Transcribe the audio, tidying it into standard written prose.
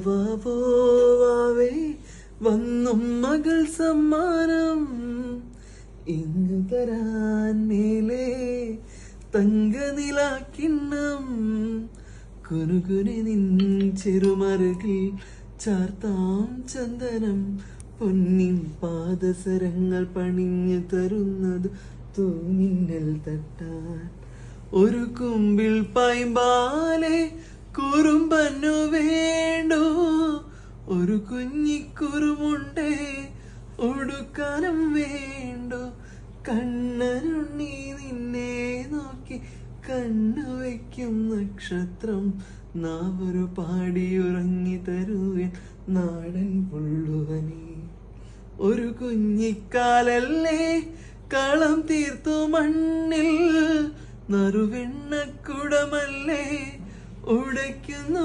വാവേ വന്നും മകൾ സമ്മാനം ഇങ്ങു തരാൻ മേലെ തങ്കനിലാക്കിണ്ണം കുനുകുനി നിൻ ചെറുമറുകിൽ ചാർത്താം ചന്ദനം പൊന്നിൻ പാദസരങ്ങൾ പണിഞ്ഞു തരുന്നത് തൂമിന്നൽ തട്ടാൻ ഒരു കുമ്പിൽ പൈമ്പാലെ കുറുമ്പന്നു വേണ്ടു ഒരു കുഞ്ഞിക്കുറുമുണ്ടേ ഒടുക്കാനും വേണ്ടു കണ്ണനുണ്ണി നിന്നെ നോക്കി കണ്ണുവയ്ക്കും നക്ഷത്രം നാവൊരു പാടിയുറങ്ങി തരുവൻ നാടൻ പുള്ളുവനെ ഒരു കുഞ്ഞിക്കാലല്ലേ കളം തീർത്തു മണ്ണിൽ നറുവെണ്ണക്കുടമല്ലേ ഉടയ്ക്കുന്നു